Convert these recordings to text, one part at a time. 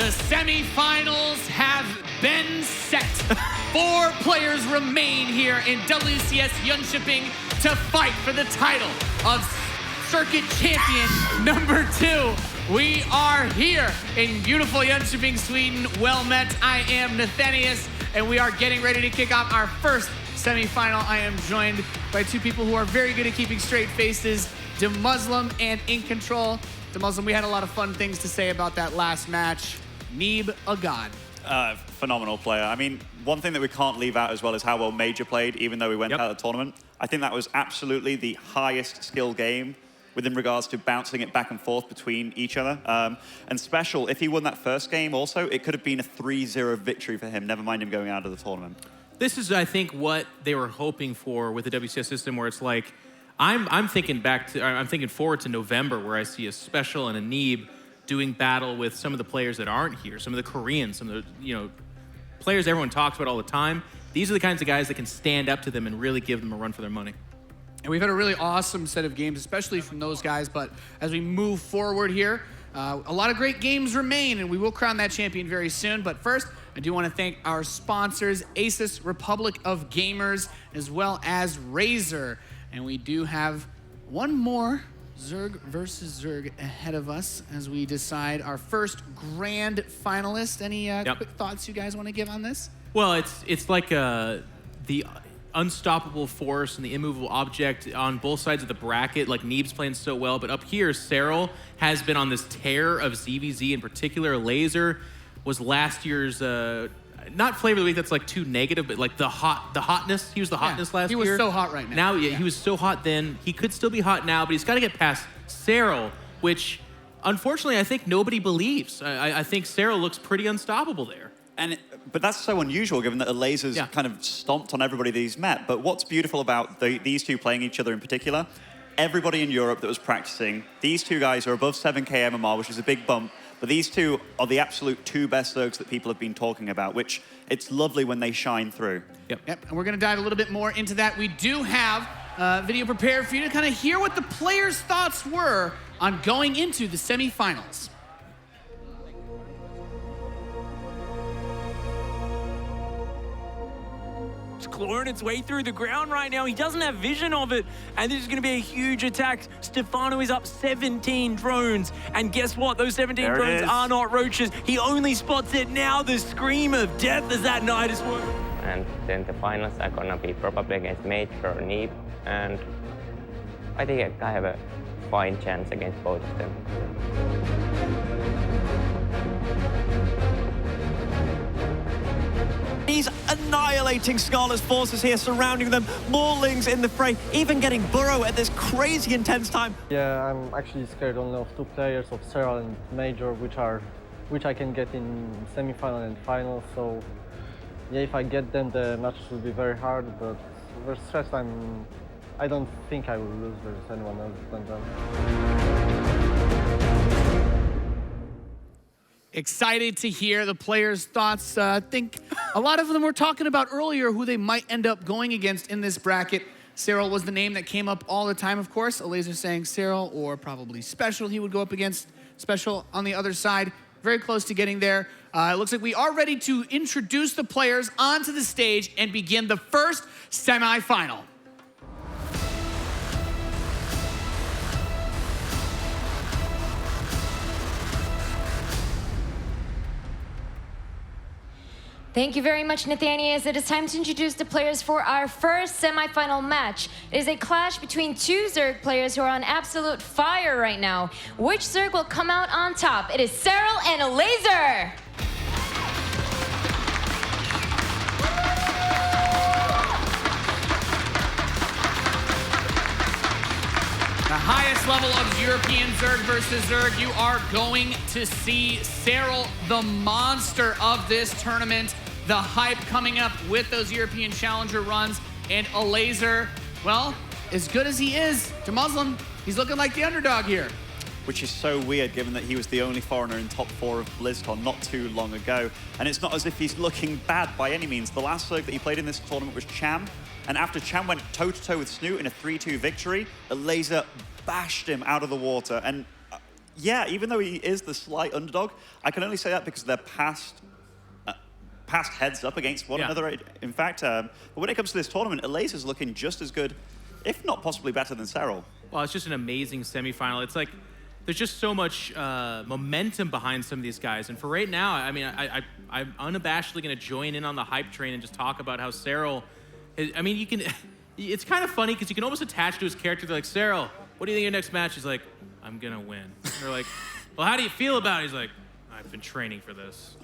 The semifinals have been set. 4 players remain here in WCS Jönköping to fight for the title of Circuit Champion number 2. We are here in beautiful Jönköping, Sweden. Well met. I am Nathanius, and we are getting ready to kick off our first semifinal. I am joined by 2 people who are very good at keeping straight faces, DeMuslim and In Control. DeMuslim, we had a lot of fun things to say about that last match. Neeb, a god. Phenomenal player. I mean, one thing that we can't leave out as well is how well Major played, even though we went out of the tournament. I think that was absolutely the highest skill game within regards to bouncing it back and forth between each other. And Special, if he won that first game also, it could have been a 3-0 victory for him, never mind him going out of the tournament. This is, I think, what they were hoping for with the WCS system, where it's like, I'm thinking forward to November, where I see a Special and a Neeb doing battle with some of the players that aren't here, some of the Koreans, some of the players everyone talks about all the time. These are the kinds of guys that can stand up to them and really give them a run for their money. And we've had a really awesome set of games, especially from those guys. But as we move forward here, a lot of great games remain, and we will crown that champion very soon. But first, I do want to thank our sponsors, Asus, Republic of Gamers, as well as Razer. And we do have one more Zerg versus Zerg ahead of us as we decide our first grand finalist. Any quick thoughts you guys want to give on this? Well, it's like the unstoppable force and the immovable object on both sides of the bracket. Like, Neeb's playing so well, but up here, Serral has been on this tear of ZvZ in particular. Elazer was last year's not flavor of the week, that's like too negative, but like the hotness. He was the hotness last year. He was so hot right now. He was so hot then. He could still be hot now, but he's got to get past Serral, which unfortunately I think nobody believes. I think Serral looks pretty unstoppable there. But that's so unusual, given that Elazer's kind of stomped on everybody that he's met. But what's beautiful about these two playing each other in particular, everybody in Europe that was practicing, these 2 guys are above 7k MMR, which is a big bump. But these 2 are the absolute 2 best Zergs that people have been talking about, which it's lovely when they shine through. Yep. And we're going to dive a little bit more into that. We do have a video prepared for you to kind of hear what the players' thoughts were on going into the semifinals. Clawing its way through the ground right now. He doesn't have vision of it, and this is going to be a huge attack. Stefano is up 17 drones, and guess what? Those 17 drones are not roaches. He only spots it now. The scream of death as that night is working. And then the finals are gonna be probably against Major or Neeb, and I think I have a fine chance against both of them. He's annihilating Scarlet's forces here, surrounding them. More Lings in the fray, even getting Burrow at this crazy intense time. Yeah, I'm actually scared only of 2 players, of Serral and Major, which I can get in semi-final and final. So yeah, if I get them, the matches will be very hard. But versus Stress, I don't think I will lose versus anyone else than them. Excited to hear the players' thoughts. I think a lot of them were talking about earlier who they might end up going against in this bracket. Serral was the name that came up all the time, of course. Elazer saying Serral or probably Special. He would go up against Special on the other side. Very close to getting there. It looks like we are ready to introduce the players onto the stage and begin the first semifinal. Thank you very much, Nathanius. It is time to introduce the players for our first semifinal match. It is a clash between 2 Zerg players who are on absolute fire right now. Which Zerg will come out on top? It is Serral and Elazer. The highest level of European Zerg versus Zerg, you are going to see Serral, the monster of this tournament. The hype coming up with those European Challenger runs. And Elazer, well, as good as he is to Muslim, he's looking like the underdog here. Which is so weird, given that he was the only foreigner in top 4 of BlizzCon not too long ago. And it's not as if he's looking bad by any means. The last Zerg that he played in this tournament was Cham. And after Cham went toe-to-toe with Snoot in a 3-2 victory, Elazer bashed him out of the water. And Yeah, even though he is the slight underdog, I can only say that because they're past heads up against one another. In fact, but when it comes to this tournament, Elazer's looking just as good, if not possibly better than Serral. Well, it's just an amazing semifinal. It's like there's just so much momentum behind some of these guys. And for right now, I mean, I'm unabashedly going to join in on the hype train and just talk about how Serral, I mean, you can, it's kind of funny because you can almost attach to his character. They're like, Serral, what do you think of your next match? He's like, I'm going to win. And they're like, well, how do you feel about it? He's like, I've been training for this.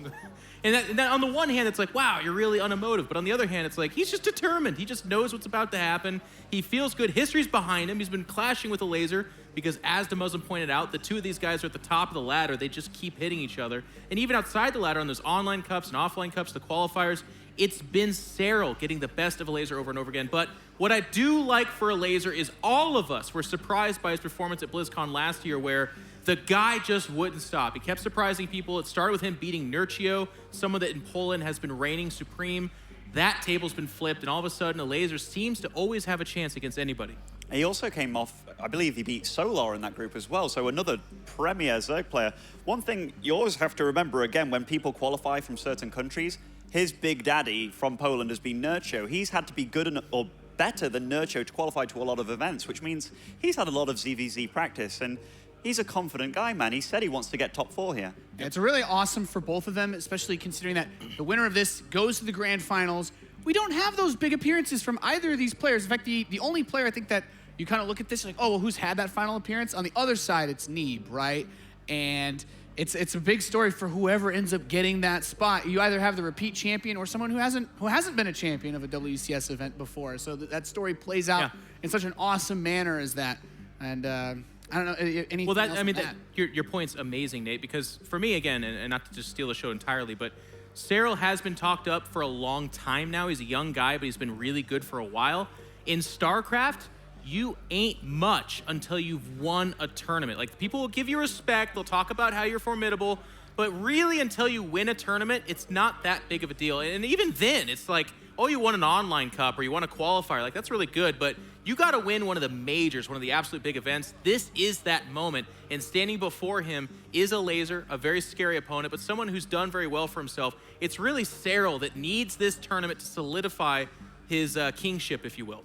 And that on the one hand, it's like, wow, you're really unemotive. But on the other hand, it's like, he's just determined. He just knows what's about to happen. He feels good. History's behind him. He's been clashing with Elazer because, as DeMuzzum pointed out, the two of these guys are at the top of the ladder. They just keep hitting each other. And even outside the ladder, on those online cups and offline cups, the qualifiers, it's been Serral getting the best of Elazer over and over again. But what I do like for Elazer is all of us were surprised by his performance at BlizzCon last year, where the guy just wouldn't stop. He kept surprising people. It started with him beating Nurchio, someone that in Poland has been reigning supreme. That table's been flipped, and all of a sudden, Elazer seems to always have a chance against anybody. He also came off, I believe he beat Solar in that group as well, so another premier Zerg player. One thing you always have to remember, again, when people qualify from certain countries, his big daddy from Poland has been Nurchio. He's had to be good or better than Nurchio to qualify to a lot of events, which means he's had a lot of ZvZ practice, and he's a confident guy, man. He said he wants to get top 4 here. Yeah, it's really awesome for both of them, especially considering that the winner of this goes to the grand finals. We don't have those big appearances from either of these players. In fact, the only player I think that you kind of look at this like, oh, well, who's had that final appearance? On the other side, it's Neeb, right? And it's a big story for whoever ends up getting that spot. You either have the repeat champion or someone who hasn't been a champion of a WCS event before. So that story plays out in such an awesome manner as that. And I don't know, anything well, else I mean, that? Your point's amazing, Nate, because for me, again, and not to just steal the show entirely, but Serral has been talked up for a long time now. He's a young guy, but he's been really good for a while. In StarCraft, you ain't much until you've won a tournament. Like, people will give you respect, they'll talk about how you're formidable, but really until you win a tournament, it's not that big of a deal. And even then, it's like, oh, you won an online cup or you won a qualifier. Like, that's really good, but you got to win one of the majors, one of the absolute big events. This is that moment, and standing before him is Elazer, a very scary opponent, but someone who's done very well for himself. It's really Serral that needs this tournament to solidify his kingship, if you will.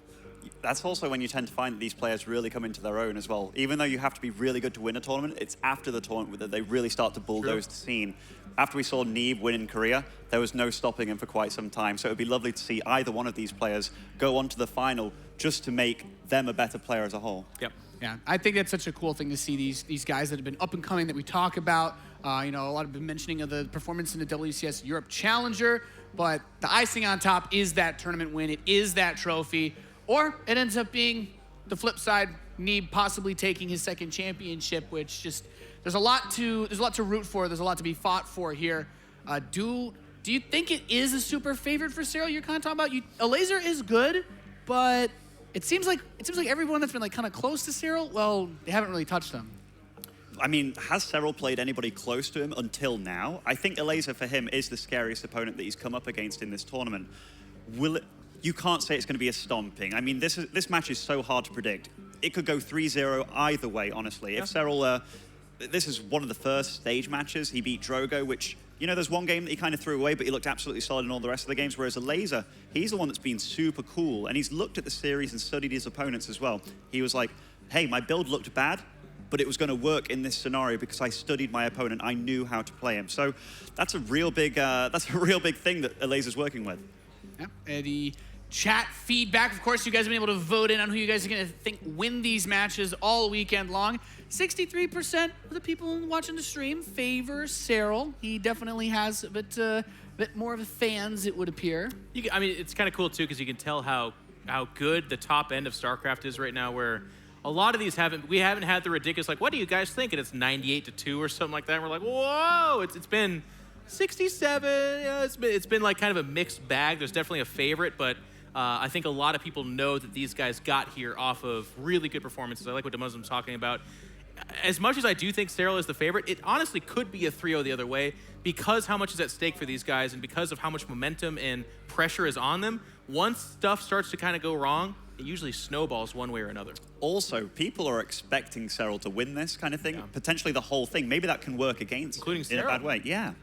That's also when you tend to find that these players really come into their own as well. Even though you have to be really good to win a tournament, it's after the tournament that they really start to bulldoze the scene. After we saw Neeb win in Korea, there was no stopping him for quite some time. So it would be lovely to see either one of these players go on to the final just to make them a better player as a whole. Yep. Yeah, I think that's such a cool thing to see these guys that have been up and coming that we talk about. You know, a lot of been mentioning of the performance in the WCS Europe Challenger, but the icing on top is that tournament win. It is that trophy. Or it ends up being the flip side, Neeb possibly taking his second championship, which just, there's a lot to root for. There's a lot to be fought for here. Do you think it is a super favorite for Serral? You're kind of talking about, Elazer is good, but it seems like everyone that's been like kind of close to Serral, well, they haven't really touched him. I mean, has Serral played anybody close to him until now? I think Elazer for him is the scariest opponent that he's come up against in this tournament. You can't say it's going to be a stomping. I mean, this match is so hard to predict. It could go 3-0 either way, honestly. If Serral, this is one of the first stage matches. He beat Drogo, which, you know, there's one game that he kind of threw away, but he looked absolutely solid in all the rest of the games, whereas Elazer, he's the one that's been super cool, and he's looked at the series and studied his opponents as well. He was like, hey, my build looked bad, but it was going to work in this scenario because I studied my opponent. I knew how to play him. So that's a real big thing that Elazer's working with. Yeah, the chat feedback. Of course, you guys have been able to vote in on who you guys are going to think win these matches all weekend long. 63% of the people watching the stream favor Serral. He definitely has a bit more of a fans, it would appear. I mean, it's kind of cool, too, because you can tell how good the top end of StarCraft is right now, where a lot of these we haven't had the ridiculous, like, what do you guys think? And it's 98-2 or something like that. And we're like, whoa, it's been 67. It's been like kind of a mixed bag. There's definitely a favorite, but I think a lot of people know that these guys got here off of really good performances. I like what DeMuzzum's talking about. As much as I do think Serral is the favorite, it honestly could be a 3-0 the other way because how much is at stake for these guys and because of how much momentum and pressure is on them. Once stuff starts to kind of go wrong, it usually snowballs one way or another. Also, people are expecting Serral to win this kind of thing, potentially the whole thing. Maybe that can work against including in a bad way. Yeah.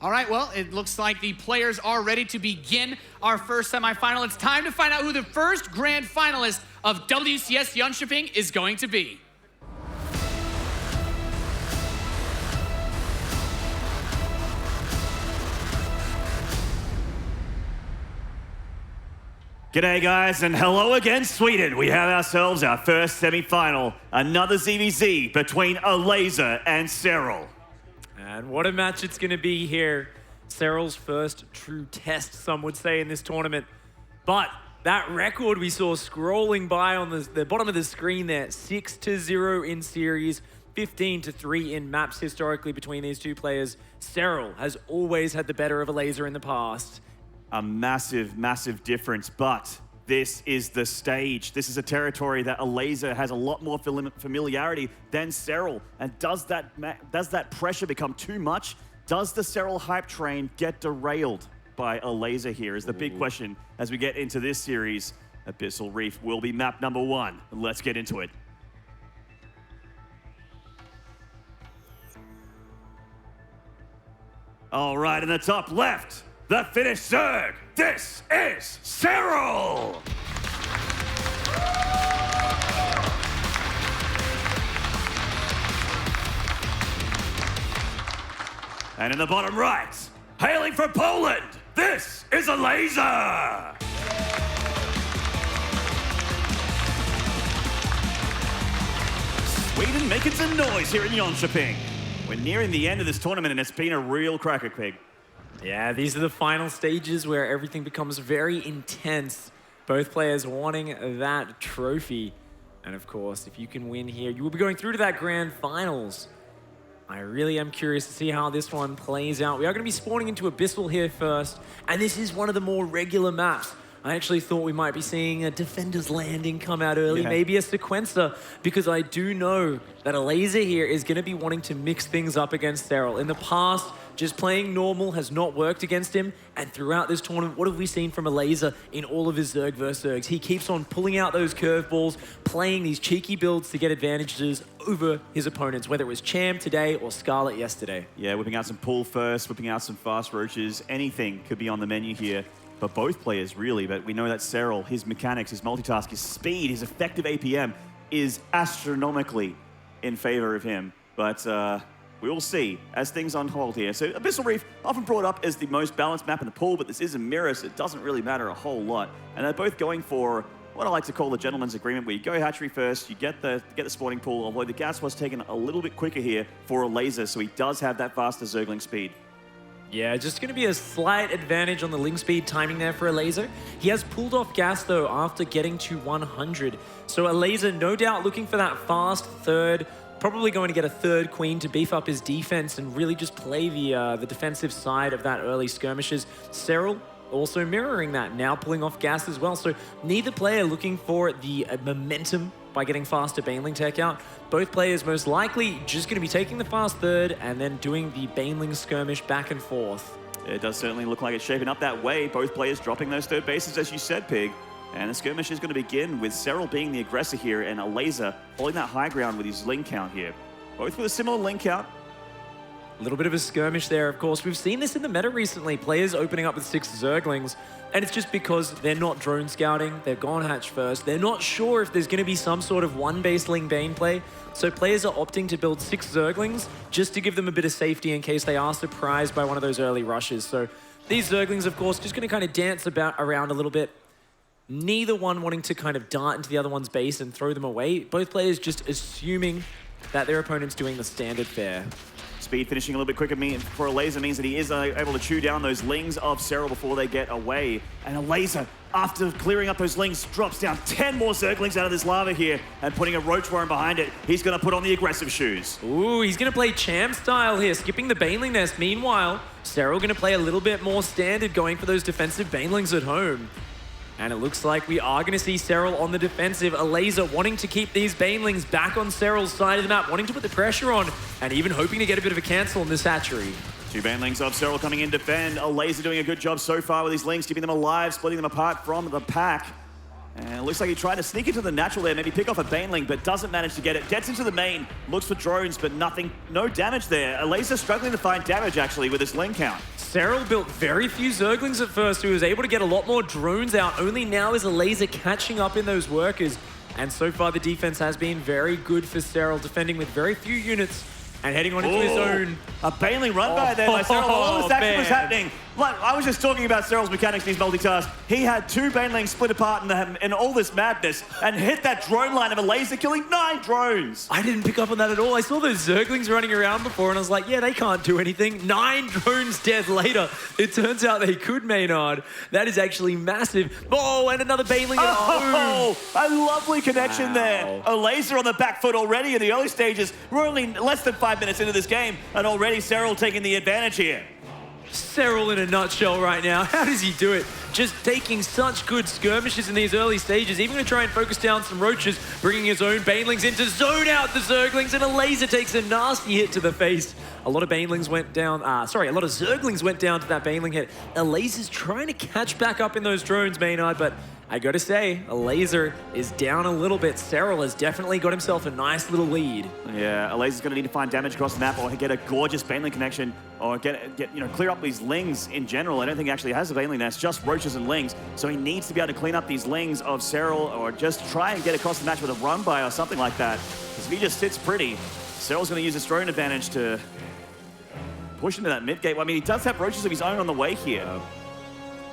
All right, well, it looks like the players are ready to begin our first semifinal. It's time to find out who the first grand finalist of WCS Jönköping is going to be. G'day guys, and hello again Sweden. We have ourselves our first semi-final, another ZvZ between Elazer and Serral. And what a match it's going to be here. Serral's first true test, some would say, in this tournament. But that record we saw scrolling by on the bottom of the screen there, 6-0 in series, 15-3 in maps historically between these two players. Serral has always had the better of Elazer in the past. A massive, massive difference, but this is the stage. This is a territory that Elazer has a lot more familiarity than Serral. And does that pressure become too much? Does the Serral hype train get derailed by Elazer here is the big question as we get into this series. Abyssal Reef will be map number 1. Let's get into it. All right, in the top left, the Finnish Zerg. This is Serral. And in the bottom right, hailing from Poland, this is Elazer. Sweden making some noise here in Jönköping. We're nearing the end of this tournament and it's been a real cracker, Pig. Yeah, these are the final stages where everything becomes very intense. Both players wanting that trophy. And of course, if you can win here, you will be going through to that grand finals. I really am curious to see how this one plays out. We are going to be spawning into Abyssal here first, and this is one of the more regular maps. I actually thought we might be seeing a Defender's Landing come out early, maybe a Sequencer, because I do know that Elazer here is going to be wanting to mix things up against Serral. In the past, just playing normal has not worked against him, and throughout this tournament, what have we seen from Elazer in all of his Zerg vs. Zergs? He keeps on pulling out those curveballs, playing these cheeky builds to get advantages over his opponents, whether it was Cham today or Scarlet yesterday. Yeah, whipping out some pull first, whipping out some fast roaches, anything could be on the menu here. For both players, really, but we know that Serral, his mechanics, his multitask, his speed, his effective APM is astronomically in favor of him. But we will see as things unfold here. So Abyssal Reef, often brought up as the most balanced map in the pool, but this is a mirror, so it doesn't really matter a whole lot. And they're both going for what I like to call the gentleman's agreement, where you go hatchery first, you get the spawning pool, although the gas was taken a little bit quicker here for Elazer, so he does have that faster Zergling speed. Yeah, just going to be a slight advantage on the link speed timing there for Elazer. He has pulled off gas, though, after getting to 100. So Elazer, no doubt, looking for that fast third, probably going to get a third queen to beef up his defense and really just play the defensive side of that early skirmishes. Serral also mirroring that, now pulling off gas as well. So neither player looking for the momentum by getting faster Baneling tech out. Both players most likely just going to be taking the fast third and then doing the Baneling skirmish back and forth. It does certainly look like it's shaping up that way. Both players dropping those third bases, as you said, Pig. And the skirmish is going to begin with Serral being the aggressor here and Elazer holding that high ground with his link count here. Both with a similar link count. A little bit of a skirmish there, of course. We've seen this in the meta recently, players opening up with 6 Zerglings, and it's just because they're not drone scouting, they've gone hatch first, they're not sure if there's going to be some sort of one-base Ling Bane play, so players are opting to build 6 Zerglings just to give them a bit of safety in case they are surprised by one of those early rushes. So these Zerglings, of course, just going to kind of dance around a little bit, neither one wanting to kind of dart into the other one's base and throw them away, both players just assuming that their opponent's doing the standard fare. Speed finishing a little bit quicker for Elazer means that he is able to chew down those lings of Serral before they get away. And Elazer, after clearing up those lings, drops down 10 more Zerglings out of this lava here and putting a roach worm behind it. He's going to put on the aggressive shoes. Ooh, he's going to play Cham style here, skipping the Baneling nest. Meanwhile, Serral going to play a little bit more standard, going for those defensive Banelings at home. And it looks like we are going to see Serral on the defensive. Elazer wanting to keep these Banelings back on Serral's side of the map, wanting to put the pressure on, and even hoping to get a bit of a cancel in this hatchery. 2 Banelings of Serral coming in to defend. Elazer doing a good job so far with his lings, keeping them alive, splitting them apart from the pack. And it looks like he tried to sneak into the natural there, maybe pick off a Baneling, but doesn't manage to get it. Gets into the main, looks for drones, but nothing, no damage there. Elazer struggling to find damage, actually, with his lane count. Serral built very few Zerglings at first, who was able to get a lot more drones out. Only now is Elazer catching up in those workers. And so far, the defense has been very good for Serral, defending with very few units and heading on into his own. A Baneling run by there by Serral. All this action was happening. Like, I was just talking about Serral's mechanics, these multitask. He had 2 Banelings split apart in all this madness and hit that drone line of Elazer, killing 9 drones. I didn't pick up on that at all. I saw those Zerglings running around before and I was like, yeah, they can't do anything. 9 drones dead later. It turns out they could, Maynard. That is actually massive. Oh, and another Baneling. Oh, a lovely connection there. Elazer on the back foot already in the early stages. We're only less than 5 minutes into this game and already Serral taking the advantage here. Serral in a nutshell right now. How does he do it? Just taking such good skirmishes in these early stages, even going to try and focus down some roaches, bringing his own Banelings in to zone out the Zerglings, and Elazer takes a nasty hit to the face. A lot of Banelings went down, a lot of Zerglings went down to that Baneling hit. Elazer's trying to catch back up in those drones, Maynard, but I gotta say, Elazer is down a little bit. Serral has definitely got himself a nice little lead. Yeah, Elazer's gonna need to find damage across the map or get a gorgeous Baneling connection or clear up these Lings in general. I don't think he actually has a Baneling nest, just roaches and Lings. So he needs to be able to clean up these Lings of Serral or just try and get across the match with a run by or something like that. Because if he just sits pretty, Serral's gonna use his drone advantage to push into that mid gate. Well, I mean, he does have roaches of his own on the way here.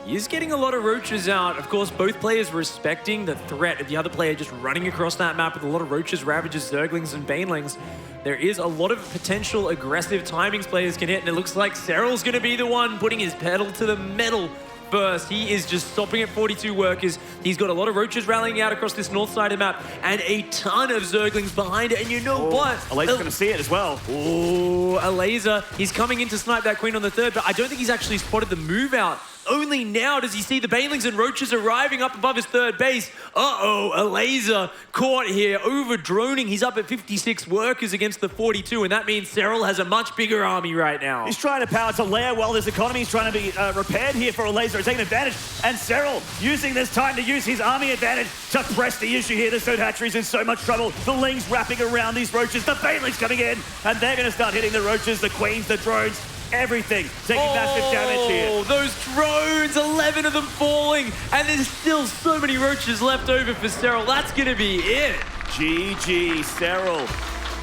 He's getting a lot of roaches out. Of course, both players respecting the threat of the other player just running across that map with a lot of roaches, ravages, Zerglings, and Banelings. There is a lot of potential aggressive timings players can hit, and it looks like Serral's going to be the one putting his pedal to the metal first. He is just stopping at 42 workers. He's got a lot of roaches rallying out across this north side of the map, and a ton of Zerglings behind it. And you know what? Elazer's going to see it as well. Oh, Elazer. He's coming in to snipe that queen on the third, but I don't think he's actually spotted the move out. Only now does he see the Banelings and roaches arriving up above his third base. Uh-oh, Elazer caught here, over-droning. He's up at 56 workers against the 42, and that means Serral has a much bigger army right now. He's trying to power to layer while this economy is trying to be repaired here for Elazer, taking advantage. And Serral using this time to use his army advantage to press the issue here. The Stone Hatchery's in so much trouble. The Lings wrapping around these roaches. The Banelings coming in, and they're going to start hitting the roaches, the queens, the drones. Everything taking massive damage here. Oh, those drones, 11 of them falling, and there's still so many roaches left over for Serral. That's going to be it. GG, Serral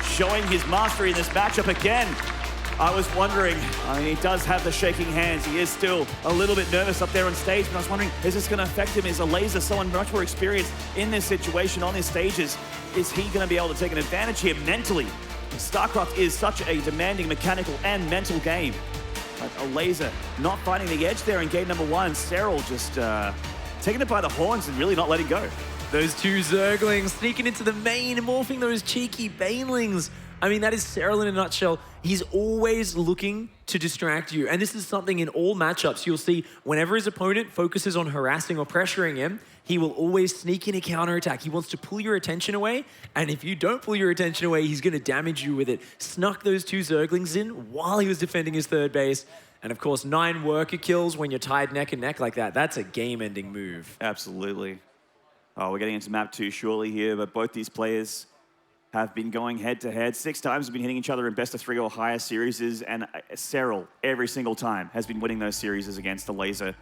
showing his mastery in this matchup again. I was wondering, I mean, he does have the shaking hands. He is still a little bit nervous up there on stage, but I was wondering, is this going to affect him? Is Elazer someone much more experienced in this situation on these stages? Is he going to be able to take an advantage here mentally? StarCraft is such a demanding mechanical and mental game. But Elazer not finding the edge there in game number 1. Serral just taking it by the horns and really not letting go. Those 2 Zerglings sneaking into the main and morphing those cheeky Banelings. I mean, that is Serral in a nutshell. He's always looking to distract you. And this is something in all matchups. You'll see whenever his opponent focuses on harassing or pressuring him, he will always sneak in a counterattack. He wants to pull your attention away. And if you don't pull your attention away, he's going to damage you with it. Snuck those 2 Zerglings in while he was defending his third base. And of course, 9 worker kills when you're tied neck and neck like that. That's a game-ending move. Absolutely. Oh, we're getting into map 2 shortly here, but both these players have been going head-to-head. 6 times have been hitting each other in best-of-3 or higher series, and Serral, every single time, has been winning those series against Elazer.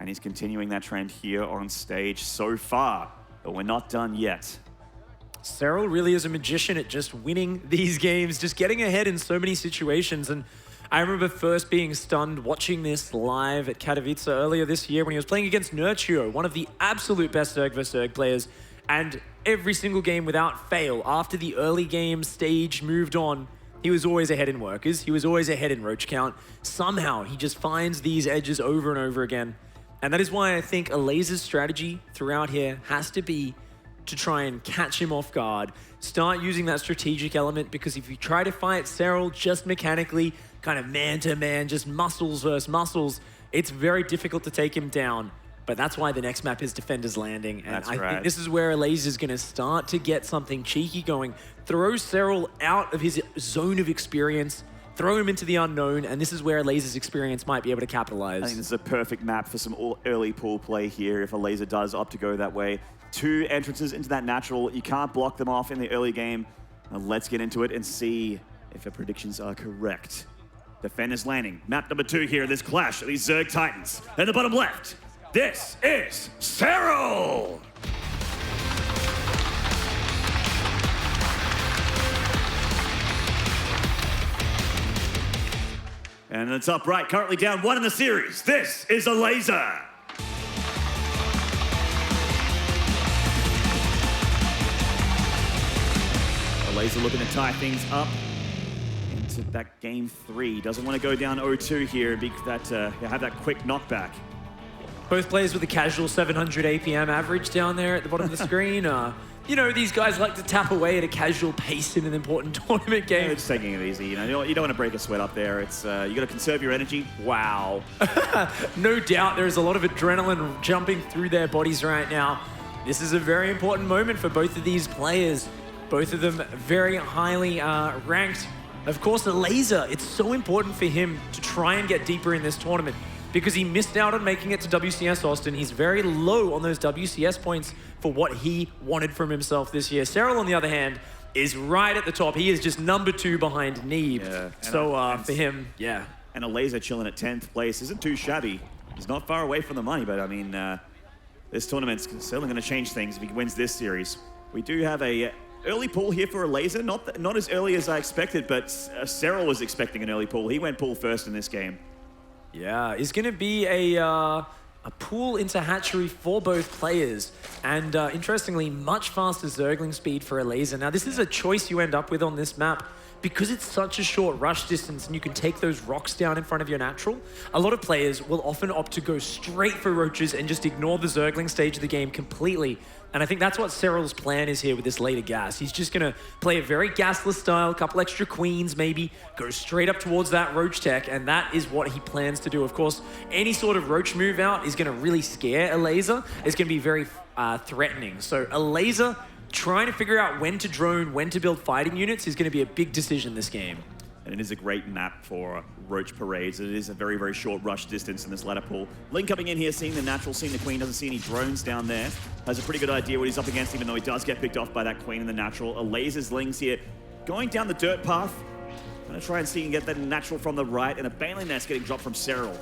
And he's continuing that trend here on stage so far, but we're not done yet. Serral really is a magician at just winning these games, just getting ahead in so many situations. And I remember first being stunned watching this live at Katowice earlier this year when he was playing against Nurtuo, one of the absolute best ZvZ players. And every single game without fail, after the early game stage moved on, he was always ahead in workers. He was always ahead in roach count. Somehow, he just finds these edges over and over again. And that is why I think Elazer's strategy throughout here has to be to try and catch him off guard. Start using that strategic element, because if you try to fight Serral just mechanically, kind of man-to-man, just muscles versus muscles, it's very difficult to take him down. But that's why the next map is Defender's Landing. And I think this is where Elazer's going to start to get something cheeky going. Throw Serral out of his zone of experience, throw him into the unknown, and this is where Elazer's experience might be able to capitalize. I think this is a perfect map for some early pool play here if Elazer does opt to go that way. 2 entrances into that natural. You can't block them off in the early game. Now let's get into it and see if the predictions are correct. Defenders landing. Map number 2 here, this clash of these Zerg Titans. In the bottom left, this is Serral! And it's up right, currently down 1 in the series. This is Elazer. Elazer looking to tie things up into that game 3. Doesn't want to go down 0-2 here and have that quick knockback. Both players with a casual 700 APM average down there at the bottom of the screen. You know, these guys like to tap away at a casual pace in an important tournament game. Yeah, just taking it easy. You don't want to break a sweat up there. It's you got to conserve your energy. Wow. No doubt there is a lot of adrenaline jumping through their bodies right now. This is a very important moment for both of these players. Both of them very highly ranked. Of course, Elazer, it's so important for him to try and get deeper in this tournament because he missed out on making it to WCS Austin. He's very low on those WCS points for what he wanted from himself this year. Serral, on the other hand, is right at the top. He is just number 2 behind Neeb. Yeah. So for him, yeah. And Elazer chilling at 10th place isn't too shabby. He's not far away from the money, but I mean, this tournament's certainly going to change things if he wins this series. We do have a early pull here for Elazer. Not as early as I expected, but Serral was expecting an early pull. He went pull first in this game. Yeah, it's going to be a pull into hatchery for both players. And interestingly, much faster Zergling speed for Elazer. Now, this is a choice you end up with on this map. Because it's such a short rush distance and you can take those rocks down in front of your natural, a lot of players will often opt to go straight for roaches and just ignore the Zergling stage of the game completely. And I think that's what Serral's plan is here with this later gas. He's just going to play a very gasless style, a couple extra queens maybe, go straight up towards that roach tech, and that is what he plans to do. Of course, any sort of roach move out is going to really scare Elazer. It's going to be very threatening. So Elazer trying to figure out when to drone, when to build fighting units is going to be a big decision this game. And it is a great map for roach parades. It is a very, very short rush distance in this ladder pool. Link coming in here, seeing the natural, seeing the queen, doesn't see any drones down there. Has a pretty good idea what he's up against, even though he does get picked off by that queen in the natural. Elazer's Lings here, going down the dirt path. Gonna try and see and get that natural from the right, and a Baneling Nest getting dropped from Serral.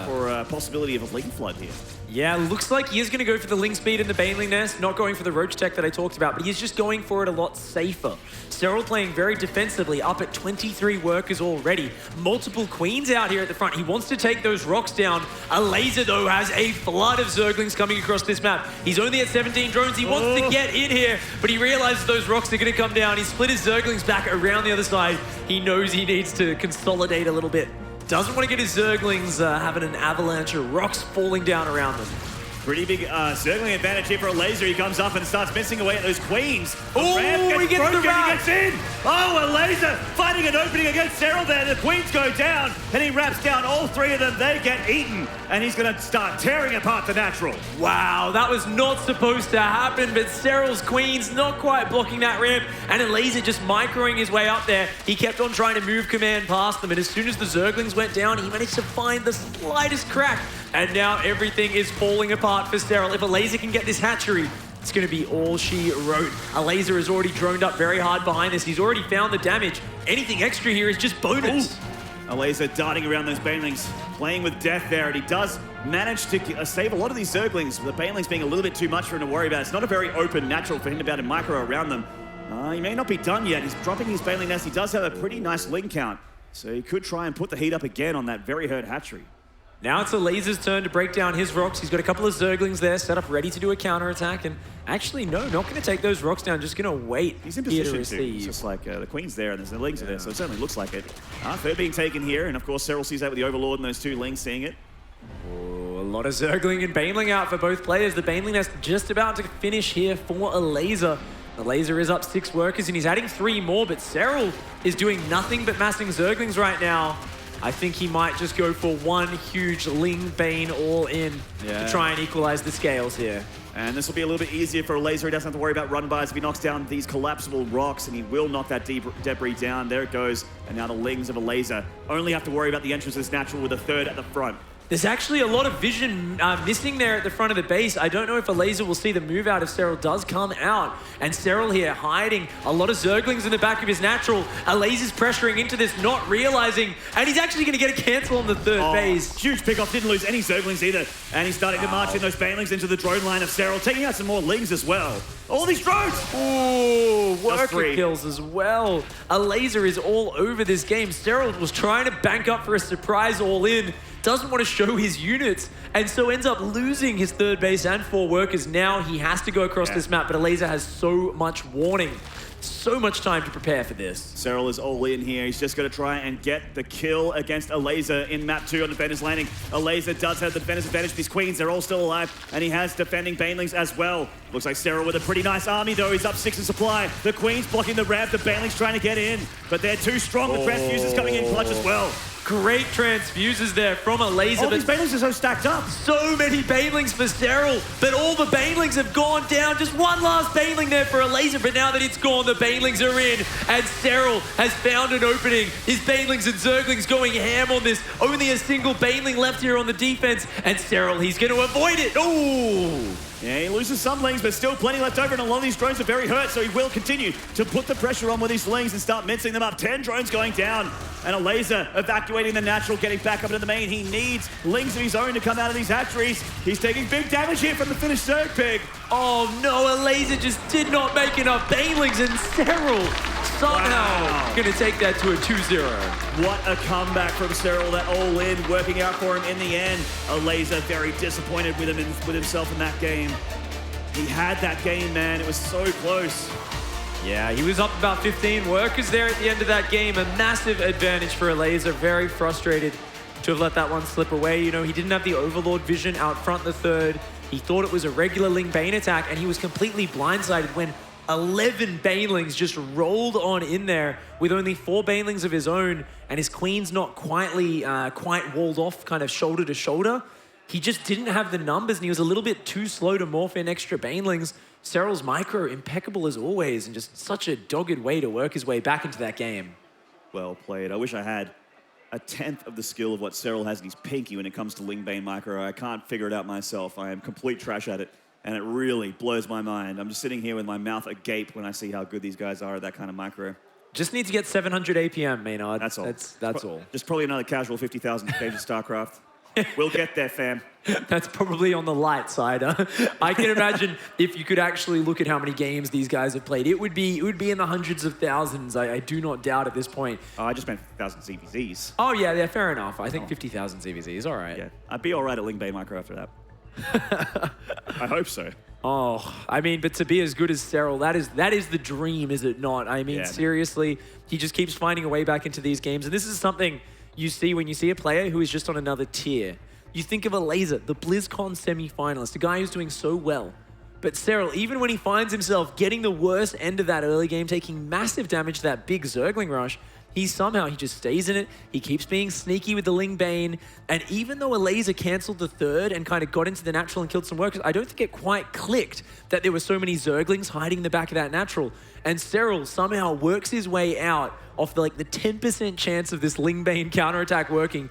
For a possibility of a Link Flood here. Yeah, looks like he is going to go for the Link Speed and the Baneling Nest, not going for the Roach Tech that I talked about, but he's just going for it a lot safer. Serral playing very defensively, up at 23 workers already. Multiple queens out here at the front. He wants to take those rocks down. Elazer, though, has a flood of Zerglings coming across this map. He's only at 17 drones. He wants to get in here, but he realizes those rocks are going to come down. He split his Zerglings back around the other side. He knows he needs to consolidate a little bit. Doesn't want to get his Zerglings having an avalanche of rocks falling down around them. Pretty big Zergling advantage here for Elazer. He comes up and starts missing away at those queens. Oh, he gets broken, the wrap. He gets in. Oh, Elazer finding an opening against Serral there. The queens go down, and he wraps down all 3 of them. They get eaten, and he's going to start tearing apart the natural. Wow, that was not supposed to happen, but Serral's queens not quite blocking that ramp, and Elazer just microing his way up there. He kept on trying to move command past them, and as soon as the Zerglings went down, he managed to find the slightest crack. And now everything is falling apart for Serral. If Elazer can get this hatchery, it's going to be all she wrote. Elazer has already droned up very hard behind this. He's already found the damage. Anything extra here is just bonus. Elazer darting around those Banelings, playing with death there, and he does manage to save a lot of these Zerglings, the Banelings being a little bit too much for him to worry about. It's not a very open natural for him to be able to micro around them. He may not be done yet. He's dropping his Baneling Nest. He does have a pretty nice link count, so he could try and put the heat up again on that very hurt hatchery. Now it's Elazer's turn to break down his rocks. He's got a couple of Zerglings there set up ready to do a counterattack. And actually, no, not going to take those rocks down. Just going to wait. He's in position to. It's just like the queen's there and there's the Lings are there, so it certainly looks like it. Third being taken here, and of course Serral sees that with the Overlord and those 2 Lings seeing it. Oh, a lot of Zergling and Baneling out for both players. The Baneling Nest just about to finish here for Elazer. Elazer is up 6 workers and he's adding 3 more, but Serral is doing nothing but massing Zerglings right now. I think he might just go for one huge Ling Bane all in to try and equalize the scales here. And this will be a little bit easier for Elazer. He doesn't have to worry about run bys if he knocks down these collapsible rocks, and he will knock that debris down. There it goes. And now the Lings of Elazer only have to worry about the entrance of this natural with a third at the front. There's actually a lot of vision missing there at the front of the base. I don't know if Elazer will see the move out if Serral does come out. And Serral here hiding a lot of Zerglings in the back of his natural. Elazer's pressuring into this, not realizing, and he's actually going to get a cancel on the third base. Huge pickoff, didn't lose any Zerglings either. And he's starting to march in those Banelings into the drone line of Serral, taking out some more Lings as well. All these drones! Ooh, worker kills as well. Elazer is all over this game. Serral was trying to bank up for a surprise all-in. Doesn't want to show his units, and so ends up losing his third base and 4 workers. Now he has to go across this map, but Elazer has so much warning, so much time to prepare for this. Serral is all in here. He's just going to try and get the kill against Elazer in map 2 on Defender's Landing. Elazer does have the Defender's advantage. These Queens, they're all still alive, and he has defending Banelings as well. Looks like Serral with a pretty nice army, though. He's up 6 in supply. The Queens blocking the ramp. The Banelings trying to get in, but they're too strong. The Transfusers coming in clutch as well. Great transfuses there from Elazer. All these Banelings are so stacked up. So many Banelings for Serral, but all the Banelings have gone down. Just one last Baneling there for Elazer, but now that it's gone, the Banelings are in, and Serral has found an opening. His Banelings and Zerglings going ham on this. Only a single Baneling left here on the defense, and Serral, he's going to avoid it. Ooh! Yeah, he loses some Lings, but still plenty left over, and a lot of these drones are very hurt, so he will continue to put the pressure on with these Lings and start mincing them up. 10 drones going down, and Elazer evacuating the natural, getting back up into the main. He needs Lings of his own to come out of these hatcheries. He's taking big damage here from the finished Zerg Pig. Oh no, Elazer just did not make enough Banelings, and Serral somehow going to take that to a 2-0. What a comeback from Serral, that all-in working out for him in the end. Elazer very disappointed with himself in that game. He had that game, man. It was so close. Yeah, he was up about 15 workers there at the end of that game. A massive advantage for Elazer. Very frustrated to have let that one slip away. You know, he didn't have the Overlord vision out front the third. He thought it was a regular Ling Bane attack, and he was completely blindsided when 11 Banelings just rolled on in there with only 4 Banelings of his own, and his Queen's not quite walled off, kind of shoulder to shoulder. He just didn't have the numbers, and he was a little bit too slow to morph in extra Banelings. Serral's micro, impeccable as always, and just such a dogged way to work his way back into that game. Well played. I wish I had a 1/10 of the skill of what Serral has in his pinky when it comes to Ling Bane micro. I can't figure it out myself. I am complete trash at it, and it really blows my mind. I'm just sitting here with my mouth agape when I see how good these guys are at that kind of micro. Just need to get 700 APM, Maynard. That's all. That's all. Just probably another casual 50,000 games of StarCraft. We'll get there, fam. That's probably on the light side. Huh? I can imagine if you could actually look at how many games these guys have played, it would be in the hundreds of thousands. I do not doubt at this point. Oh, I just meant 1,000 ZvZs. Oh yeah, fair enough. I think 50,000 ZvZs, all right. Yeah, I'd be all right at Ling Bane micro after that. I hope so. Oh, I mean, but to be as good as Serral, that is the dream, is it not? I mean, seriously, he just keeps finding a way back into these games, and this is something you see when you see a player who is just on another tier. You think of Elazer, the BlizzCon semi-finalist, a guy who's doing so well. But Serral, even when he finds himself getting the worst end of that early game, taking massive damage to that big Zergling rush, he just stays in it. He keeps being sneaky with the Ling Bane. And even though Elazer canceled the third and kind of got into the natural and killed some workers, I don't think it quite clicked that there were so many Zerglings hiding in the back of that natural. And Serral somehow works his way out off the 10% chance of this Ling Bane counterattack working,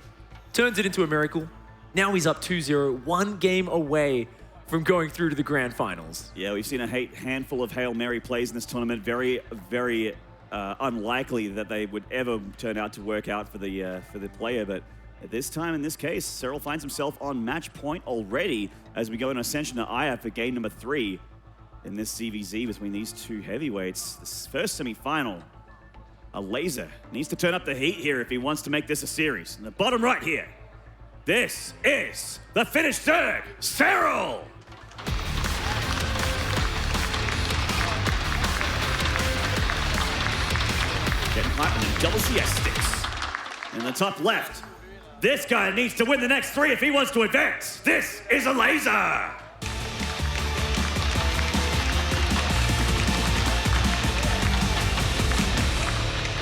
turns it into a miracle. Now he's up 2-0, 1 game away from going through to the grand finals. Yeah, we've seen a handful of Hail Mary plays in this tournament. Very, very unlikely that they would ever turn out to work out for the player, but at this time, in this case, Serral finds himself on match point already as we go in Ascension to Aya for game number 3 in this ZvZ between these two heavyweights. This first semi-final, Elazer needs to turn up the heat here if he wants to make this a series. In the bottom right here, this is the finished Zerg, Serral! Getting hot in the WCS sticks. In the top left, this guy needs to win the next 3 if he wants to advance. This is Elazer!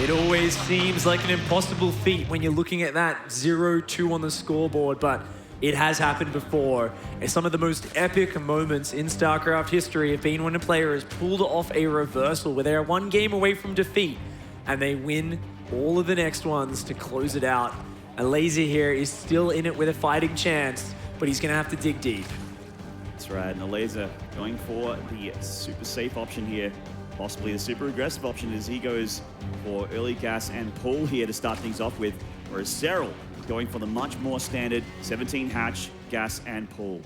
It always seems like an impossible feat when you're looking at that 0-2 on the scoreboard, but It has happened before. And some of the most epic moments in StarCraft history have been when a player has pulled off a reversal where they are one game away from defeat and they win all of the next ones to close it out. Elazer here is still in it with a fighting chance, but he's going to have to dig deep. That's right, and Elazer going for the super safe option here. Possibly the super aggressive option as he goes for early gas and pull here to start things off with, whereas Serral going for the much more standard 17 hatch, gas and pull.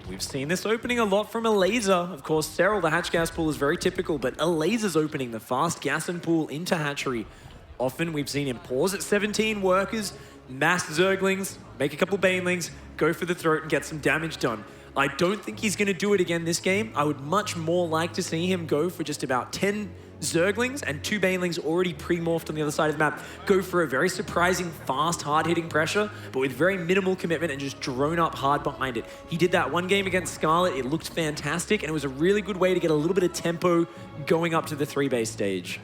We've seen this opening a lot from Elazer. Of course, Serral, the hatch gas pool is very typical, but Elazer's opening the fast gas and pool into hatchery. Often we've seen him pause at 17 workers, mass Zerglings, make a couple Banelings, go for the throat and get some damage done. I don't think he's going to do it again this game. I would much more like to see him go for just about 10 Zerglings and 2 Banelings already pre-morphed on the other side of the map. Go for a very surprising, fast, hard-hitting pressure, but with very minimal commitment and just drone up hard behind it. He did that one game against Scarlet. It looked fantastic, and it was a really good way to get a little bit of tempo going up to the 3-base stage.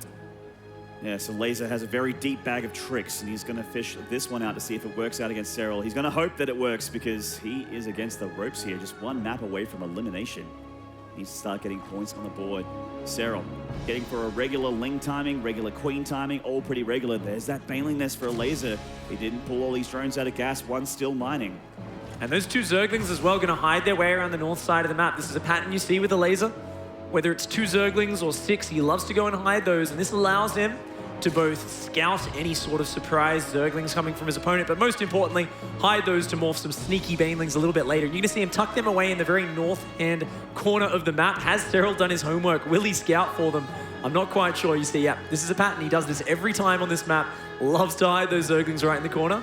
Yeah, so Elazer has a very deep bag of tricks, and he's going to fish this one out to see if it works out against Serral. He's going to hope that it works because he is against the ropes here, just one map away from elimination. He needs to start getting points on the board. Serral getting for a regular Ling timing, regular Queen timing, all pretty regular. There's that Baneling nest for Elazer. He didn't pull all these drones out of gas, one still mining. And those 2 Zerglings as well going to hide their way around the north side of the map. This is a pattern you see with Elazer. Whether it's 2 Zerglings or 6, he loves to go and hide those, and this allows him to both scout any sort of surprise Zerglings coming from his opponent, but most importantly, hide those to morph some sneaky Banelings a little bit later. You're going to see him tuck them away in the very north-hand corner of the map. Has Serral done his homework? Will he scout for them? I'm not quite sure. You see, yeah, this is a pattern. He does this every time on this map. Loves to hide those Zerglings right in the corner.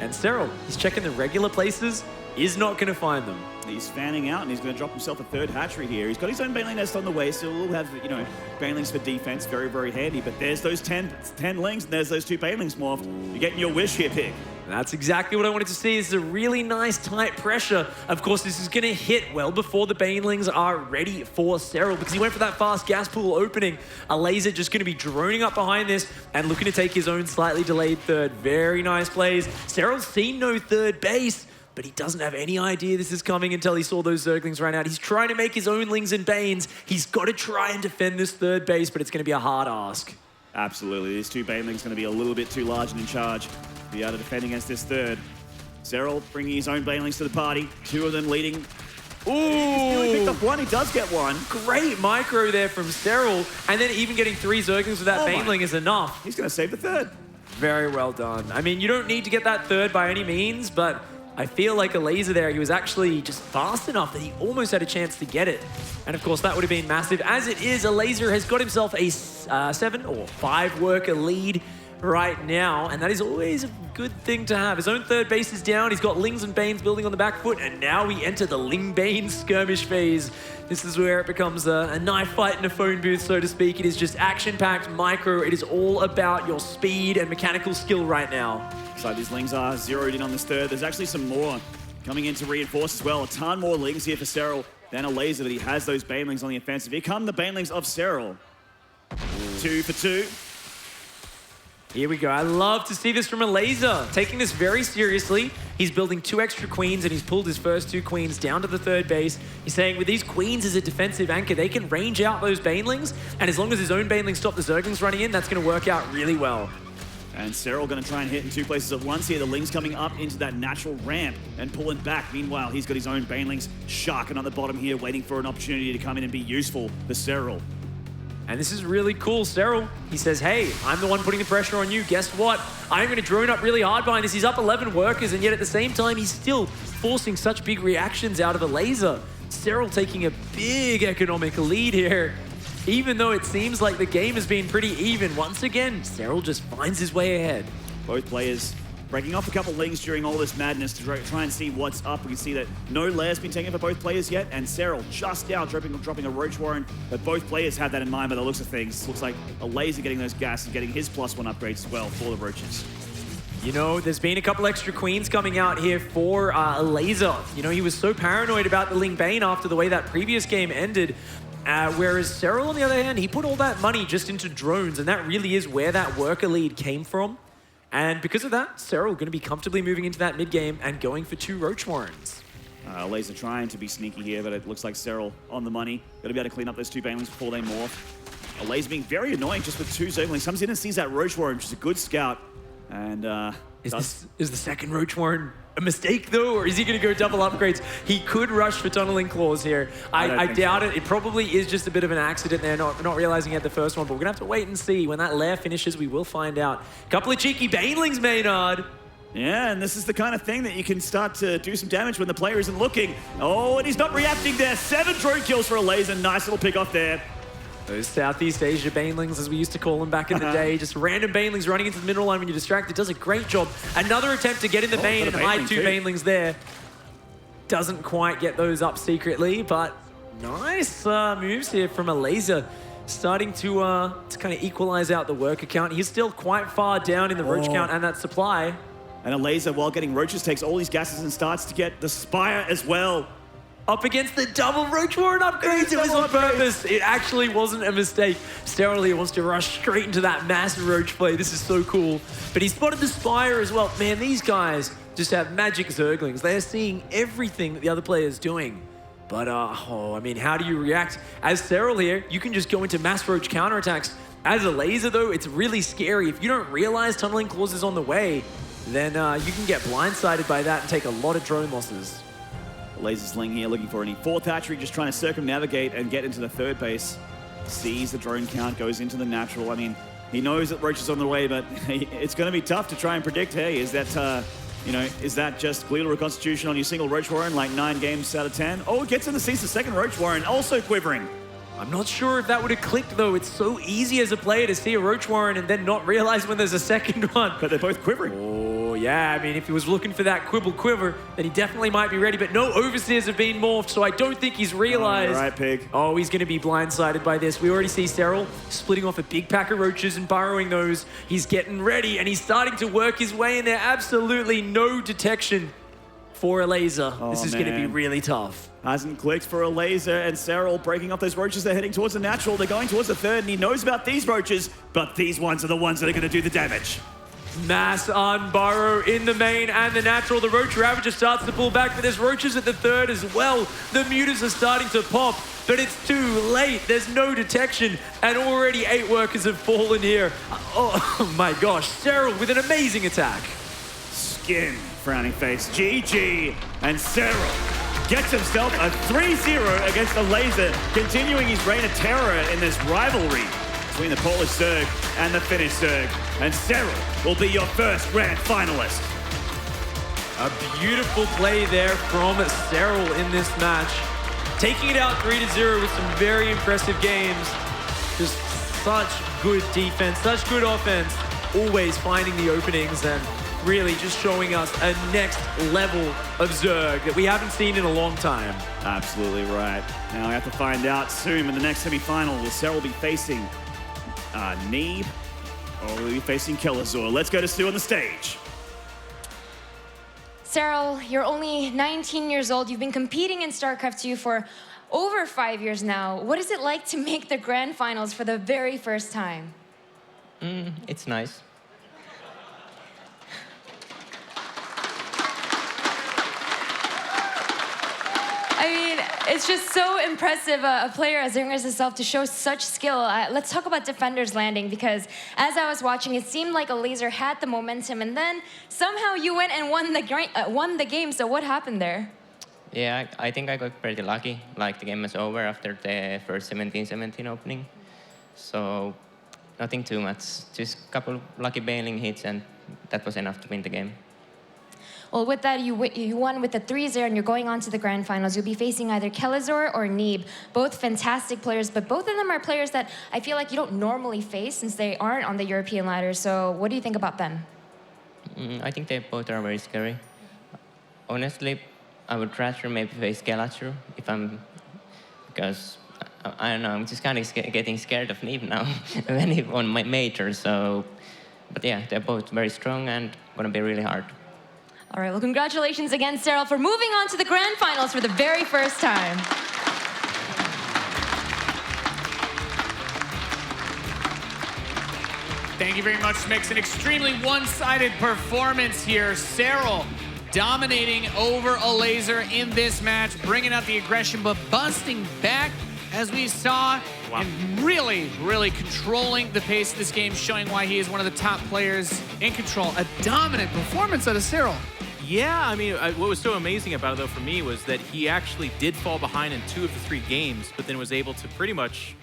And Serral, he's checking the regular places, is not going to find them. He's fanning out, and he's going to drop himself a 3rd hatchery here. He's got his own Baneling nest on the way, so we'll have, you know, Banelings for defense, very, very handy. But there's those 10 Lings, and there's those 2 Banelings morphed. You're getting your wish here, Pig. That's exactly what I wanted to see. This is a really nice tight pressure. Of course, this is going to hit well before the Banelings are ready for Serral because he went for that fast gas pool opening. Elazer just going to be droning up behind this and looking to take his own slightly delayed 3rd. Very nice plays. Serral's seen no 3rd base, but he doesn't have any idea this is coming until he saw those Zerglings run out. He's trying to make his own Lings and Banes. He's got to try and defend this 3rd base, but it's going to be a hard ask. Absolutely. These 2 Banelings going to be a little bit too large and in charge to be able to defend against this 3rd. Serral bringing his own Banelings to the party. 2 of them leading. Ooh! He only picked up 1. He does get 1. Great micro there from Serral. And then even getting 3 Zerglings with that Baneling is enough. He's going to save the 3rd. Very well done. I mean, you don't need to get that 3rd by any means, but I feel like Elazer there, he was actually just fast enough that he almost had a chance to get it. And of course, that would have been massive. As it is, Elazer has got himself a 7 or 5 worker lead right now, and that is always a good thing to have. His own 3rd base is down. He's got Lings and Banes building on the back foot, and now we enter the Ling-Bane skirmish phase. This is where it becomes a knife fight in a phone booth, so to speak. It is just action-packed micro. It is all about your speed and mechanical skill right now. So these Lings are zeroed in on this 3rd. There's actually some more coming in to reinforce as well. A ton more Lings here for Serral than Elazer, but he has those Banelings on the offensive. Here come the Banelings of Serral. 2 for 2. Here we go. I love to see this from Elazer, taking this very seriously. He's building 2 extra Queens, and he's pulled his first 2 Queens down to the 3rd base. He's saying with these Queens as a defensive anchor, they can range out those Banelings, and as long as his own Banelings stop the Zerglings running in, that's going to work out really well. And Serral going to try and hit in 2 places at once here. The Ling's coming up into that natural ramp and pulling back. Meanwhile, he's got his own Banelings sharking on the bottom here, waiting for an opportunity to come in and be useful for Serral. And this is really cool. Serral, he says, hey, I'm the one putting the pressure on you. Guess what? I'm going to drone up really hard behind this. He's up 11 workers, and yet at the same time, he's still forcing such big reactions out of Elazer. Serral taking a big economic lead here. Even though it seems like the game has been pretty even, once again, Serral just finds his way ahead. Both players breaking off a couple Lings during all this madness to try and see what's up. We can see that no Lair's been taken for both players yet, and Serral just now dropping a Roach Warren, but both players have that in mind by the looks of things. Looks like Elazer getting those gas and getting his +1 upgrades as well for the Roaches. You know, there's been a couple extra Queens coming out here for Elazer. You know, he was so paranoid about the Ling Bane after the way that previous game ended. Whereas Serral, on the other hand, he put all that money just into drones, and that really is where that worker lead came from. And because of that, Serral going to be comfortably moving into that mid-game and going for 2 Roach Warrens. Elazer trying to be sneaky here, but it looks like Serral on the money. Got to be able to clean up those 2 Banelings before they morph. Elazer being very annoying just with 2 Zerglings. Comes in and sees that Roach Warren, which is a good scout. And is the second Roach Warren a mistake though, or is he going to go double upgrades? He could rush for Tunneling Claws here. I doubt it. It probably is just a bit of an accident there, not realizing he had the first one, but we're going to have to wait and see. When that lair finishes, we will find out. Couple of cheeky Banelings, Maynard. Yeah, and this is the kind of thing that you can start to do some damage when the player isn't looking. Oh, and he's not reacting there. 7 drone kills for Elazer. Nice little pick off there. Those Southeast Asia Banelings, as we used to call them back in the day, just random Banelings running into the mineral line when you're distracted. Does a great job. Another attempt to get in the main and hide 2 Banelings there. Doesn't quite get those up secretly, but nice moves here from Elazer. Starting to kind of equalize out the worker count. He's still quite far down in the roach count and that supply. And Elazer, while getting roaches, takes all these gases and starts to get the Spire as well. Up against the double Roach Warren upgrades. It was on purpose. It actually wasn't a mistake. Serral here wants to rush straight into that massive Roach play. This is so cool. But he spotted the Spire as well. Man, these guys just have magic Zerglings. They're seeing everything that the other player is doing. But, I mean, how do you react? As Serral here, you can just go into mass Roach counterattacks. As Elazer, though, it's really scary. If you don't realize Tunneling Claws is on the way, then you can get blindsided by that and take a lot of drone losses. Elazer Sling here looking for any 4th hatchery, just trying to circumnavigate and get into the 3rd base. Sees the drone count, goes into the natural. I mean, he knows that Roach is on the way, but it's going to be tough to try and predict, hey, is that, is that just Glial Reconstitution on your single Roach Warren, like 9 games out of 10? Oh, it gets in the seats the second Roach Warren, also quivering. I'm not sure if that would have clicked, though. It's so easy as a player to see a Roach Warren and then not realize when there's a second one. But they're both quivering. Oh, yeah. I mean, if he was looking for that quiver, then he definitely might be ready. But no Overseers have been morphed, so I don't think he's realized. All right, Pig. Oh, he's going to be blindsided by this. We already see Serral splitting off a big pack of roaches and burrowing those. He's getting ready, and he's starting to work his way in there. Absolutely no detection for Elazer. This is going to be really tough. Hasn't clicked for Elazer, and Serral breaking up those roaches. They're heading towards the natural. They're going towards the 3rd, and he knows about these roaches, but these ones are the ones that are going to do the damage. Mass unburrow in the main and the natural. The Roach Ravager starts to pull back, but there's roaches at the 3rd as well. The mutas are starting to pop, but it's too late. There's no detection, and already 8 workers have fallen here. Oh my gosh, Serral with an amazing attack. Skin, frowning face, GG, and Serral gets himself a 3-0 against Elazer, continuing his reign of terror in this rivalry between the Polish Zerg and the Finnish Zerg. And Serral will be your first grand finalist. A beautiful play there from Serral in this match. Taking it out 3-0 with some very impressive games. Just such good defense, such good offense. Always finding the openings and really just showing us a next level of Zerg that we haven't seen in a long time. Absolutely right. Now we have to find out soon in the next semi-final. Will Serral be facing Neeb or will he be facing Elazer? Let's go to Stu on the stage. Serral, you're only 19 years old. You've been competing in StarCraft 2 for over 5 years now. What is it like to make the grand finals for the very first time? It's nice. I mean, it's just so impressive, a player as young as yourself to show such skill. Let's talk about Defender's Landing, because as I was watching, it seemed like Elazer had the momentum, and then somehow you went and won the game. So what happened there? Yeah, I think I got pretty lucky. Like, the game was over after the first 17-17 opening. So nothing too much. Just a couple lucky bailing hits, and that was enough to win the game. Well, with that, you won with the 3-0, and you're going on to the grand finals. You'll be facing either Elazer or Neeb. Both fantastic players, but both of them are players that I feel like you don't normally face since they aren't on the European ladder. So what do you think about them? I think they both are very scary. Honestly, I would rather maybe face Elazer because I don't know, I'm just kind of getting scared of Neeb now when he won my major. So, but yeah, they're both very strong and gonna be really hard. All right, well, congratulations again, Serral, for moving on to the grand finals for the very first time. Thank you very much, Mix. An extremely one-sided performance here. Serral dominating over Elazer in this match, bringing out the aggression, but busting back, as we saw, and really, really controlling the pace of this game, showing why he is one of the top players in control. A dominant performance out of Serral. Yeah, I mean, what was so amazing about it, though, for me, was that he actually did fall behind in 2 of the 3 games, but then was able to pretty much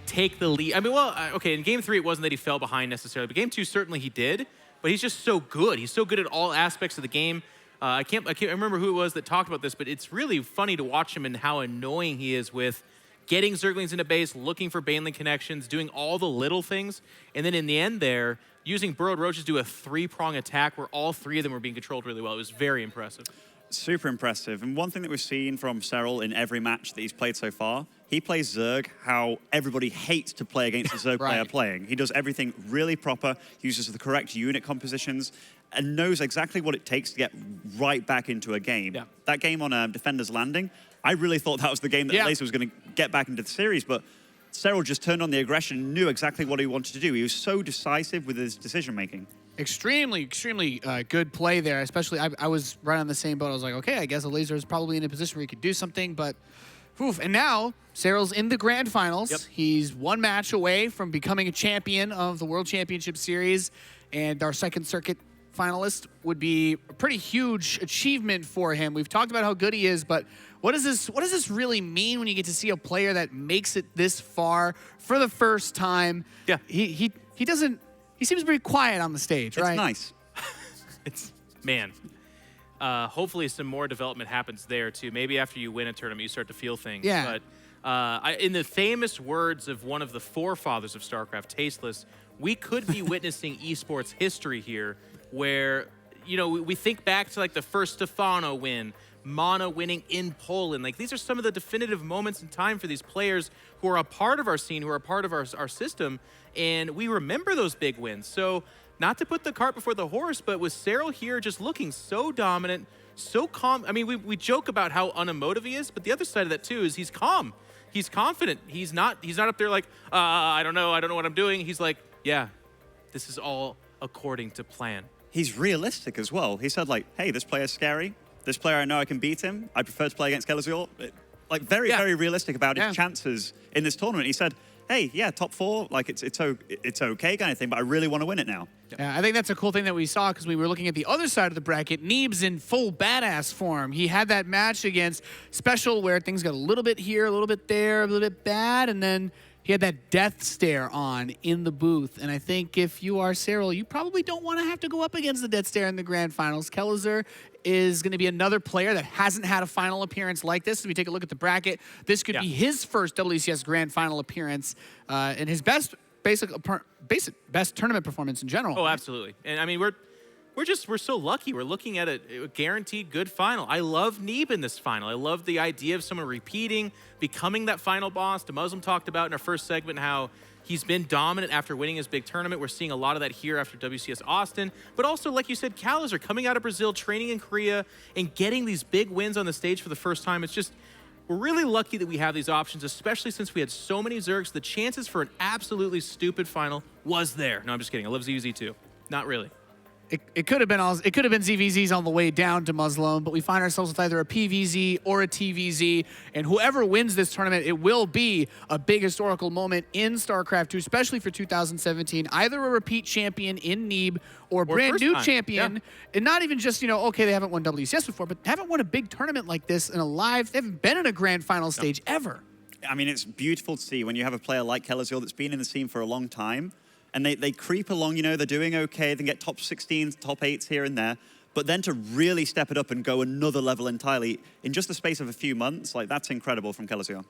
take the lead. I mean, well, okay, in Game 3, it wasn't that he fell behind necessarily, but Game 2, certainly he did, but he's just so good. He's so good at all aspects of the game. I can't remember who it was that talked about this, but it's really funny to watch him and how annoying he is with getting Zerglings into base, looking for Banelink connections, doing all the little things, and then in the end there, using Burrowed Roaches to do a 3-prong attack where all 3 of them were being controlled really well. It was very impressive. Super impressive. And one thing that we've seen from Serral in every match that he's played so far, he plays Zerg how everybody hates to play against a Zerg player playing. He does everything really proper, uses the correct unit compositions, and knows exactly what it takes to get right back into a game. Yeah. That game on Defender's Landing, I really thought that was the game that Elazer was going to get back into the series, but Serral just turned on the aggression and knew exactly what he wanted to do. He was so decisive with his decision-making. Extremely, extremely good play there, especially I was right on the same boat. I was like, okay, I guess Elazer is probably in a position where he could do something, but oof. And now Serral's in the grand finals. Yep. He's 1 match away from becoming a champion of the World Championship Series, and our second circuit finalist would be a pretty huge achievement for him. We've talked about how good he is, but what does this really mean when you get to see a player that makes it this far for the first time? Yeah, he seems pretty quiet on the stage, right? It's nice. Man. Hopefully some more development happens there too. Maybe after you win a tournament, you start to feel things. Yeah. But in the famous words of one of the forefathers of StarCraft, Tasteless, we could be witnessing esports history here, where we think back to like the first Stefano win, Mana winning in Poland. Like, these are some of the definitive moments in time for these players who are a part of our scene, who are a part of our system, and we remember those big wins. So not to put the cart before the horse, but with Serral here just looking so dominant, so calm. I mean, we joke about how unemotive he is, but the other side of that too is he's calm. He's confident. He's not up there like, I don't know what I'm doing. He's like, yeah, this is all according to plan. He's realistic as well. He said like, hey, this player's scary. This player, I know I can beat him. I prefer to play against Elazer. Like, very realistic about his chances in this tournament. He said, hey, yeah, top 4, like it's okay kind of thing, but I really want to win it now. Yeah, I think that's a cool thing that we saw because we were looking at the other side of the bracket. Neeb's in full badass form. He had that match against Special where things got a little bit here, a little bit there, a little bit bad, and then he had that death stare on in the booth. And I think if you are Serral, you probably don't want to have to go up against the death stare in the grand finals. Elazer is going to be another player that hasn't had a final appearance like this. If we take a look at the bracket, this could be his first WCS grand final appearance and his best tournament performance in general. Oh, absolutely. And I mean, we're so lucky. We're looking at a guaranteed good final. I love Neeb in this final. I love the idea of someone repeating, becoming that final boss. The Muslim talked about in our first segment how he's been dominant after winning his big tournament. We're seeing a lot of that here after WCS Austin. But also, like you said, Elazer coming out of Brazil, training in Korea, and getting these big wins on the stage for the first time. It's just, we're really lucky that we have these options, especially since we had so many Zergs. The chances for an absolutely stupid final was there. No, I'm just kidding. I love ZvZ too. Not really. It could have been ZvZ's on the way down to Muslim, but we find ourselves with either a PVZ or a TVZ, and whoever wins this tournament, it will be a big historical moment in StarCraft 2, especially for 2017. Either a repeat champion in Neeb or brand new champion, and not even just, okay, they haven't won WCS before, but haven't won a big tournament like this in a live, they haven't been in a grand final stage ever. I mean, it's beautiful to see when you have a player like Elazer that's been in the scene for a long time, and they creep along, they're doing okay, they get top 16s, top 8s here and there, but then to really step it up and go another level entirely in just the space of a few months, like, that's incredible from Elazer.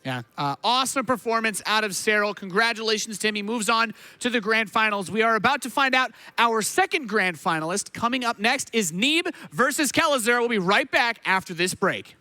Yeah, awesome performance out of Serral. Congratulations to him. He moves on to the grand finals. We are about to find out our second grand finalist. Coming up next is Neeb versus Elazer. We'll be right back after this break.